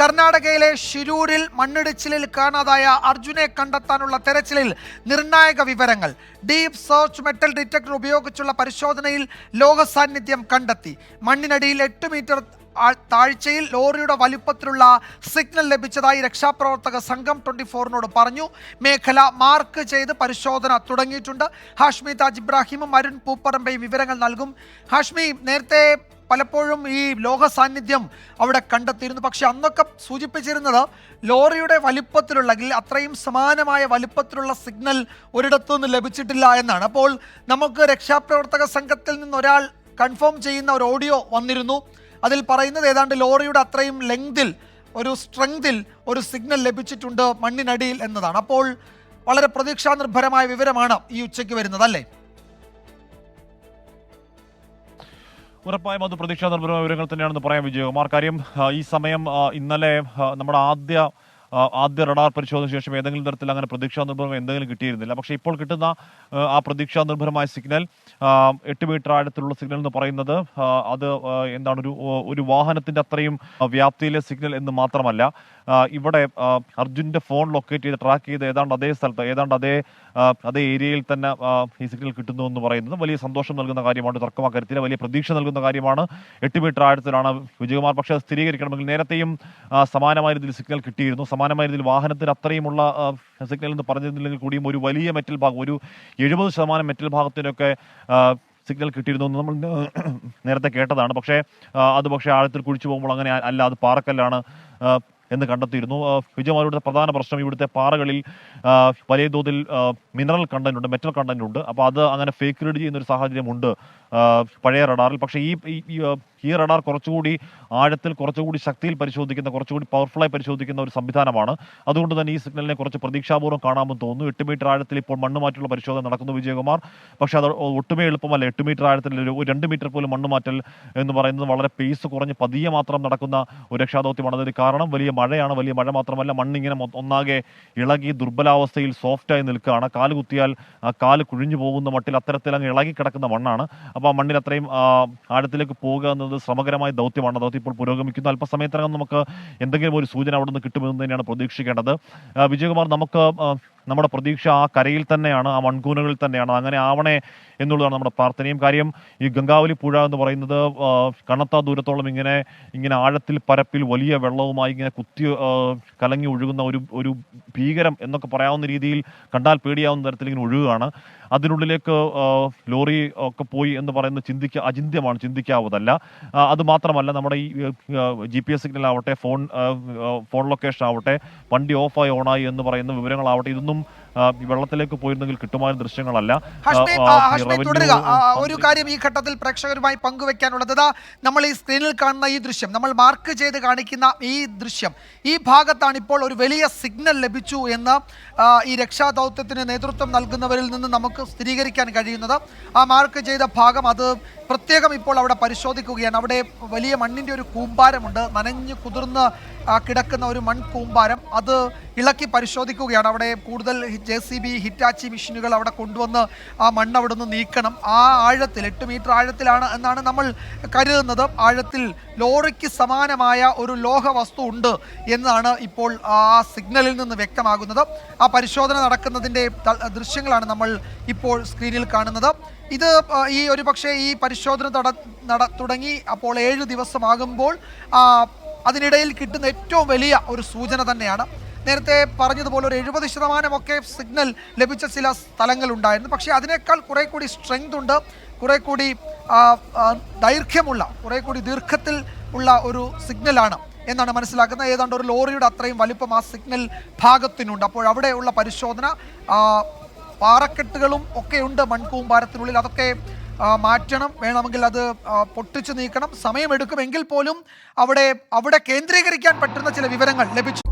കർണാടകയിലെ ഷിരൂരിൽ മണ്ണിടിച്ചിലിൽ കാണാതായ അർജുനെ കണ്ടെത്താനുള്ള തെരച്ചിലിൽ നിർണായക വിവരങ്ങൾ. ഡീപ് സെർച്ച് മെറ്റൽ ഡിറ്റക്ടർ ഉപയോഗിച്ചുള്ള പരിശോധനയിൽ ലോഹ സാന്നിധ്യം കണ്ടെത്തി. മണ്ണിനടിയിൽ 8 മീറ്റർ താഴ്ചയിൽ ലോറിയുടെ വലുപ്പത്തിലുള്ള സിഗ്നൽ ലഭിച്ചതായി രക്ഷാപ്രവർത്തക സംഘം 24നോട് പറഞ്ഞു. മേഖല മാർക്ക് ചെയ്ത് പരിശോധന തുടങ്ങിയിട്ടുണ്ട്. ഹാഷ്മി താജ് ഇബ്രാഹിമും അരുൺ പൂപ്പറമ്പയും വിവരങ്ങൾ നൽകും. ഹാഷ്മി, നേരത്തെ പലപ്പോഴും ഈ ലോഹ സാന്നിധ്യം അവിടെ കണ്ടെത്തിയിരുന്നു. പക്ഷെ അന്നൊക്കെ സൂചിപ്പിച്ചിരുന്നത് ലോറിയുടെ വലിപ്പത്തിലുള്ള അത്രയും സമാനമായ വലിപ്പത്തിലുള്ള സിഗ്നൽ ഒരിടത്തു നിന്ന് ലഭിച്ചിട്ടില്ല എന്നാണ്. അപ്പോൾ നമുക്ക് രക്ഷാപ്രവർത്തക സംഘത്തിൽ നിന്ന് ഒരാൾ കൺഫേം ചെയ്യുന്ന ഒരു ഓഡിയോ വന്നിരുന്നു. അതിൽ പറയുന്നത് ഏതാണ്ട് ലോറിയുടെ അത്രയും ലെങ്തിൽ, ഒരു സ്ട്രെങ്തിൽ ഒരു സിഗ്നൽ ലഭിച്ചിട്ടുണ്ട് മണ്ണിനടിയിൽ എന്നതാണ്. അപ്പോൾ വളരെ പ്രതീക്ഷാനിർഭരമായ വിവരമാണ് ഈ ഉച്ചയ്ക്ക് വരുന്നത്, അല്ലേ? ഉറപ്പായും അത് പ്രതീക്ഷാ നിർഭരമായ വിവരങ്ങൾ തന്നെയാണെന്ന് പറയാം വിജയകുമാർ. കാര്യം ഈ സമയം ഇന്നലെ നമ്മുടെ ആദ്യ റഡാർ പരിശോധന ശേഷം ഏതെങ്കിലും തരത്തിൽ അങ്ങനെ പ്രതീക്ഷാ നിർഭരം എന്തെങ്കിലും കിട്ടിയിരുന്നില്ല. പക്ഷേ ഇപ്പോൾ കിട്ടുന്ന ആ പ്രതീക്ഷാ നിർഭരമായ സിഗ്നൽ 8 മീറ്റർ ആഴത്തിലുള്ള സിഗ്നൽ എന്ന് പറയുന്നത് അത് എന്താണ് ഒരു വാഹനത്തിന്റെ അത്രയും വ്യാപ്തിയിലെ സിഗ്നൽ എന്ന് മാത്രമല്ല, ഇവിടെ അർജുൻ്റെ ഫോൺ ലൊക്കേറ്റ് ചെയ്ത് ട്രാക്ക് ചെയ്ത് ഏതാണ്ട് അതേ സ്ഥലത്ത് ഏതാണ്ട് അതേ ഏരിയയിൽ തന്നെ ഈ സിഗ്നൽ കിട്ടുന്നു എന്ന് പറയുന്നത് വലിയ സന്തോഷം നൽകുന്ന കാര്യമാണ്. തർക്കമാക്കരുത്തില്ല, വലിയ പ്രതീക്ഷ നൽകുന്ന കാര്യമാണ്. 8 മീറ്റർ ആഴത്തിലാണ് വിജയകുമാർ. പക്ഷേ അത് സ്ഥിരീകരിക്കണമെങ്കിൽ നേരത്തെയും സമാനമായ രീതിയിൽ സിഗ്നൽ കിട്ടിയിരുന്നു. സമാനമായ രീതിയിൽ വാഹനത്തിന് അത്രയുമുള്ള സിഗ്നൽ എന്ന് പറഞ്ഞിരുന്നില്ലെങ്കിൽ കൂടിയും ഒരു വലിയ മെറ്റൽ ഭാഗം, ഒരു 70% മെറ്റൽ ഭാഗത്തിനൊക്കെ സിഗ്നൽ കിട്ടിയിരുന്നു എന്ന് നമ്മൾ നേരത്തെ കേട്ടതാണ്. പക്ഷേ അത് ആഴത്തിൽ കുഴിച്ചു പോകുമ്പോൾ അങ്ങനെ അല്ല, അത് പാറക്കല്ലാണ് എന്ന് കണ്ടെത്തിയിരുന്നു. വിജയകുമാരുടെ പ്രധാന പ്രശ്നം ഇവിടുത്തെ പാറകളിൽ വലിയ തോതിൽ മിനറൽ കണ്ടന്റ് ഉണ്ട്, മെറ്റൽ കണ്ടന്റ് ഉണ്ട്. അപ്പോൾ അത് അങ്ങനെ ഫേക്ക് റീഡ് ചെയ്യുന്ന ഒരു സാഹചര്യമുണ്ട് പഴയ റഡാറിൽ. പക്ഷേ ഈ റഡാർ കുറച്ചുകൂടി ആഴത്തിൽ, കുറച്ചുകൂടി ശക്തിയിൽ പരിശോധിക്കുന്ന, കുറച്ചുകൂടി പവർഫുള്ളായി പരിശോധിക്കുന്ന ഒരു സംവിധാനമാണ്. അതുകൊണ്ട് തന്നെ ഈ സിഗ്നലിനെ കുറച്ച് പ്രതീക്ഷാപൂർവ്വം കാണാമെന്ന് തോന്നുന്നു. 8 മീറ്റർ ആഴത്തിൽ ഇപ്പോൾ മണ്ണ് മാറ്റുള്ള പരിശോധന നടക്കുന്നു വിജയകുമാർ. പക്ഷേ അത് ഒട്ടുമേ എളുപ്പമല്ല. 8 മീറ്റർ ആഴത്തിൽ ഒരു 2 മീറ്റർ പോലും മണ്ണ് മാറ്റൽ എന്ന് പറയുന്നത് വളരെ പേസ് കുറഞ്ഞ് പതിയെ മാത്രം നടക്കുന്ന ഒരു രക്ഷാദൗത്യമാണ്. അതിന് കാരണം വലിയ മഴയാണ്. വലിയ മഴ മാത്രമല്ല, മണ്ണിങ്ങനെ ഒന്നാകെ ഇളകി ദുർബലാവസ്ഥയിൽ സോഫ്റ്റായി നിൽക്കുകയാണ്. കാല് കുത്തിയാൽ കാല് കുഴിഞ്ഞു പോകുന്ന മട്ടിൽ അത്തരത്തിൽ അങ്ങ് ഇളകി കിടക്കുന്ന മണ്ണാണ്. അപ്പോൾ ആ മണ്ണിൽ അത്രയും ആഴത്തിലേക്ക് പോകുക എന്നത് ശ്രമകരമായ ദൗത്യമാണ്. ദൗത്യം ഇപ്പോൾ പുരോഗമിക്കുന്നു. അല്പസമയത്തിനകം നമുക്ക് എന്തെങ്കിലും ഒരു സൂചന അവിടെ നിന്ന് കിട്ടുമെന്ന് തന്നെയാണ് പ്രതീക്ഷിക്കേണ്ടത്. വിജയകുമാർ, നമ്മുടെ പ്രതീക്ഷ ആ കരയിൽ തന്നെയാണ്, ആ മൺകൂനകളിൽ തന്നെയാണ്. അങ്ങനെ ആവണേ എന്നുള്ളതാണ് നമ്മുടെ പ്രാർത്ഥനയും. കാര്യം ഈ ഗംഗാവലി പുഴ എന്ന് പറയുന്നത് കണ്ണത്താ ദൂരത്തോളം ഇങ്ങനെ ആഴത്തിൽ പരപ്പിൽ വലിയ വെള്ളവുമായി ഇങ്ങനെ കലങ്ങി ഒഴുകുന്ന ഒരു ഭീകരം എന്നൊക്കെ പറയാവുന്ന രീതിയിൽ, കണ്ടാൽ പേടിയാവുന്ന തരത്തിൽ ഇങ്ങനെ ഒഴുകുകയാണ്. അതിനുള്ളിലേക്ക് ലോറി ഒക്കെ പോയി എന്ന് പറയുന്നത് അചിന്ത്യമാണ്, ചിന്തിക്കാവതല്ല. അത് മാത്രമല്ല, നമ്മുടെ ഈ GPS സിഗ്നൽ ആവട്ടെ, ഫോൺ ലൊക്കേഷൻ ആവട്ടെ, വണ്ടി ഓഫായി ഓണായി എന്ന് പറയുന്ന വിവരങ്ങളാവട്ടെ, ഇതൊന്നും വെള്ളത്തിലേക്ക് പോയിരുന്നെങ്കിൽ കിട്ടുമായിരുന്ന ദൃശ്യങ്ങളല്ല. ഒരു കാര്യം ഈ ഘട്ടത്തിൽ പ്രേക്ഷകരുമായി പങ്കുവെക്കാനുള്ളത്, നമ്മൾ ഈ സ്ക്രീനിൽ കാണുന്ന ഈ ദൃശ്യം, നമ്മൾ മാർക്ക് ചെയ്ത് കാണിക്കുന്ന ഈ ദൃശ്യം, ഈ ഭാഗത്താണ് ഇപ്പോൾ ഒരു വലിയ സിഗ്നൽ ലഭിച്ചു എന്ന് ഈ രക്ഷാദൗത്യത്തിന് നേതൃത്വം നൽകുന്നവരിൽ നിന്ന് നമുക്ക് സ്ഥിരീകരിക്കാൻ കഴിയുന്നത്. ആ മാർക്ക് ചെയ്ത ഭാഗം അത് പ്രത്യേകം ഇപ്പോൾ അവിടെ പരിശോധിക്കുകയാണ്. അവിടെ വലിയ മണ്ണിൻ്റെ ഒരു കൂമ്പാരമുണ്ട്, നനഞ്ഞ് കുതിർന്ന് കിടക്കുന്ന ഒരു മൺകൂമ്പാരം. അത് ഇളക്കി പരിശോധിക്കുകയാണ്. അവിടെ കൂടുതൽ JCB, ഹിറ്റാച്ചി മെഷീനുകൾ അവിടെ കൊണ്ടുവന്ന് ആ മണ്ണ് അവിടെ നിന്ന് നീക്കണം. ആ ആഴത്തിൽ 8 മീറ്റർ ആഴത്തിലാണ് എന്നാണ് നമ്മൾ കരുതുന്നത്. ആഴത്തിൽ ലോറിക്ക് സമാനമായ ഒരു ലോഹ വസ്തു ഉണ്ട് എന്നാണ് ഇപ്പോൾ ആ സിഗ്നലിൽ നിന്ന് വ്യക്തമാകുന്നത്. ആ പരിശോധന നടക്കുന്നതിൻ്റെ ദൃശ്യങ്ങളാണ് നമ്മൾ ഇപ്പോൾ സ്ക്രീനിൽ കാണുന്നത്. ഇത് ഒരു പക്ഷേ ഈ പരിശോധന തുടങ്ങി അപ്പോൾ 7 ദിവസമാകുമ്പോൾ അതിനിടയിൽ കിട്ടുന്ന ഏറ്റവും വലിയ ഒരു സൂചന തന്നെയാണ്. നേരത്തെ പറഞ്ഞതുപോലെ ഒരു 70% ഒക്കെ സിഗ്നൽ ലഭിച്ച ചില സ്ഥലങ്ങളുണ്ടായിരുന്നു. പക്ഷേ അതിനേക്കാൾ കുറെ കൂടി സ്ട്രെങ്ത് ഉണ്ട്, കുറെ കൂടി ദൈർഘ്യമുള്ള, കുറെ കൂടി ദീർഘത്തിൽ ഉള്ള ഒരു സിഗ്നലാണ് എന്നാണ് മനസ്സിലാക്കുന്നത്. ഏതാണ്ട് ഒരു ലോറിയുടെ അത്രയും വലിപ്പം ആ സിഗ്നൽ ഭാഗത്തിനുണ്ട്. അപ്പോൾ അവിടെയുള്ള പരിശോധന, പാറക്കെട്ടുകളും ഒക്കെ ഉണ്ട് മൺകൂമ്പാരത്തിനുള്ളിൽ, അതൊക്കെ മാറ്റണം. വേണമെങ്കിൽ അത് പൊട്ടിച്ചു നീക്കണം, സമയമെടുക്കുമെങ്കിൽ പോലും അവിടെ കേന്ദ്രീകരിക്കാൻ പറ്റുന്ന ചില വിവരങ്ങൾ ലഭിച്ചു.